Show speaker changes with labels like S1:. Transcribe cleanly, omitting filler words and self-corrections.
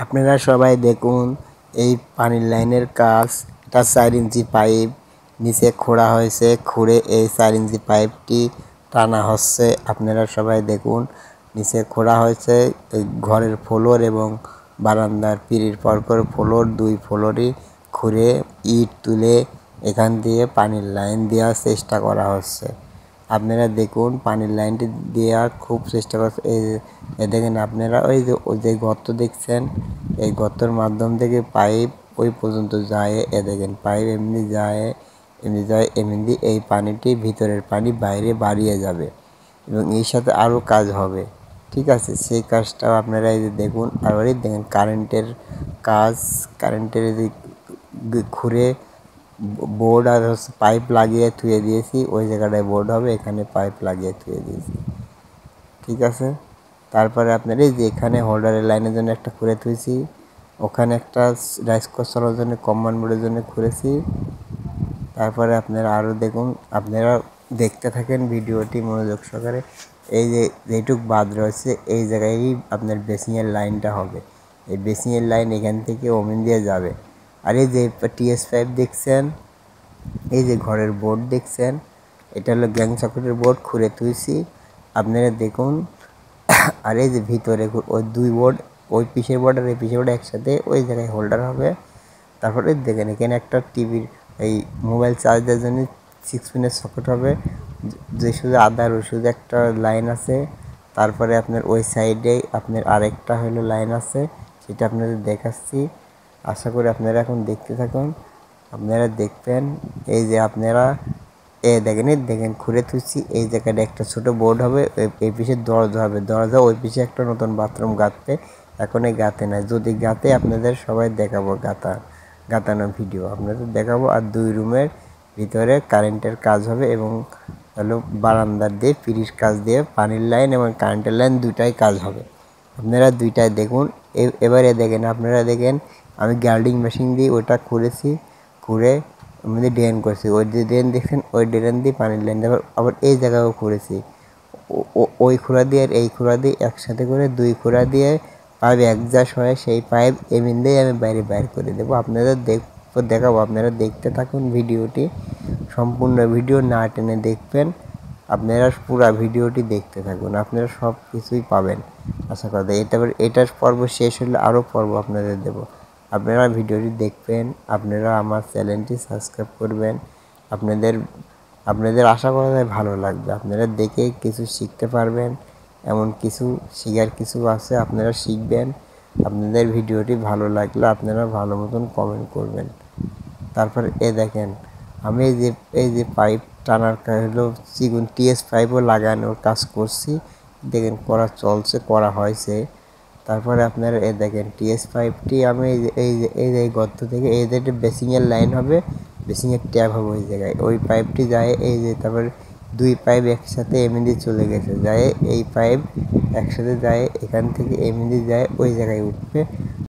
S1: আপনারা সবাই দেখুন এই পানির লাইনের কাজ। এটা 4 ইঞ্চি পাইপ নিচে খোঁড়া হয়েছে, খুঁড়ে এই 4 ইঞ্চি পাইপটি টানা হচ্ছে। আপনারা সবাই দেখুন নিচে খোঁড়া হয়েছে এই ঘরের ফ্লোর এবং বারান্দার পিঁড়ির পরপর ফ্লোর, 2 ফ্লোরই খুঁড়ে ইট তুলে এখান দিয়ে পানির লাইন দেওয়ার চেষ্টা করা হচ্ছে। আপনারা দেখুন পানির লাইনটি দেওয়ার খুব চেষ্টা করছে। এই দেখেন আপনারা ওই যে গর্ত দেখছেন, এই গর্তের মাধ্যম থেকে পাইপ ওই পর্যন্ত যায়। এ দেখেন পাইপ এমনি যায়, এমনি এই পানিটি ভিতরের পানি বাইরে বাড়িয়ে যাবে এবং এর সাথে আরও কাজ হবে। ঠিক আছে, সেই কাজটাও আপনারা এই যে দেখুন। আর ওই দেখেন কারেন্টের কাজ, কারেন্টের খুঁড়ে বোর্ড আর পাইপ লাগিয়ে থুয়ে দিয়েছি। ওই জায়গাটায় বোর্ড হবে, এখানে পাইপ লাগিয়ে থুয়ে দিয়েছি। ঠিক আছে, তারপরে আপনার এই যে এখানে হোল্ডারের লাইনের জন্য একটা খুঁড়ে থুয়েছি, ওখানে একটা রাইস কুকার চালানোর জন্য কমন বোর্ডের জন্য খুঁড়েছি। তারপরে আপনারা আরও দেখুন, আপনারা দেখতে থাকেন ভিডিওটি মনোযোগ সহকারে। এই যে যেটুক বাদ রয়েছে এই জায়গায়ই আপনার বেসিংয়ের লাইনটা হবে। এই বেসিংয়ের লাইন এখান থেকে ওমেন দিয়ে যাবে। আর এই যে টিএস পাইপ দেখছেন, এই যে ঘরের বোর্ড দেখছেন, এটা হলো গ্যাং সকেটের বোর্ড খুঁড়ে তুলছি। আপনারা দেখুন। আর এই যে ভিতরে ওই 2 বোর্ড, ওই পিসের বোর্ড আর এই পিসের বোর্ড একসাথে ওই জায়গায় হোল্ডার হবে। তারপরে দেখেন এখানে একটা টিভির এই মোবাইল চার্জ দেওয়ার জন্য 6 পিনের সকেট হবে, যে শুধু আদার ওষুধ একটা লাইন আছে। তারপরে আপনার ওই সাইডে আপনার আরেকটা হলো লাইন আছে, সেটা আপনাদের দেখাচ্ছি। আশা করি আপনারা এখন দেখতে থাকুন, আপনারা দেখবেন। এই যে আপনারা দেখেন খুঁড়ে তুলছি। এই জায়গাটা একটা ছোট বোর্ড হবে, এই পিছে দরজা হবে, দরজা ওই পিছে একটা নতুন বাথরুম গাঁথতে। এখন এই গাঁথে না, যদি গাঁথে আপনাদের সবাই দেখাবো, গাঁথানো ভিডিও আপনাদের দেখাবো। আর 2 রুমের ভিতরে কারেন্টের কাজ হবে এবং হলো বারান্দার দিয়ে পিঁড়ির কাজ দিয়ে পানির লাইন এবং কারেন্টের লাইন দুটাই কাজ হবে। আপনারা দুইটাই দেখুন। এবারে দেখেন, আপনারা দেখেন আমি গ্যাল্ডিং মেশিন দিয়ে ওটা খুঁড়েছি, খুঁড়ে মধ্যে ড্রেন করছি। ওই যে ড্রেন দেখছেন, ওই ড্রেন দিয়ে পানির লাইন আবার এই জায়গায়ও খুঁড়েছি। ওই খোঁড়া দিয়ে আর এই খোঁড়া দিয়ে একসাথে করে 2 খোঁড়া দিয়ে পাইপ অ্যাডজাস্ট হয়, সেই পাইপ এমনি দিয়েই আমি বাইরে করে দেবো। আপনাদের দেখাবো, আপনারা দেখতে থাকুন ভিডিওটি। সম্পূর্ণ ভিডিও না টেনে দেখবেন, আপনারা পুরো ভিডিওটি দেখতে থাকুন, আপনারা সব কিছুই পাবেন আশা করি। এটার পর্ব শেষ হলে আরও পর্ব আপনাদের দেব। আপনারা ভিডিওটি দেখবেন, আপনারা আমার চ্যানেলটি সাবস্ক্রাইব করবেন। আপনাদের আশা করা যায় ভালো লাগবে, আপনারা দেখে কিছু শিখতে পারবেন। এমন কিছু শেখার কিছু আছে, আপনারা শিখবেন। আপনাদের ভিডিওটি ভালো লাগলে আপনারা ভালো মতন কমেন্ট করবেন। তারপরে দেখেন আমি এই যে পাইপ টানার হলো চিগুন টিএস পাইপও লাগানোর কাজ করছি। দেখেন করা হয়েছে। তারপরে আপনারা দেখেন টিএস পাইপটি আমি এই যে গর্ত থেকে এই যে বেসিংয়ের লাইন হবে, বেসিংয়ের ট্যাপ হবে ওই জায়গায়। ওই পাইপটি যায় এই যে, তারপরে 2 পাইপ একসাথে এমনি চলে গেছে, যায় এই পাইপ একসাথে যায়, এখান থেকে এমনি যায় ওই জায়গায় উঠবে।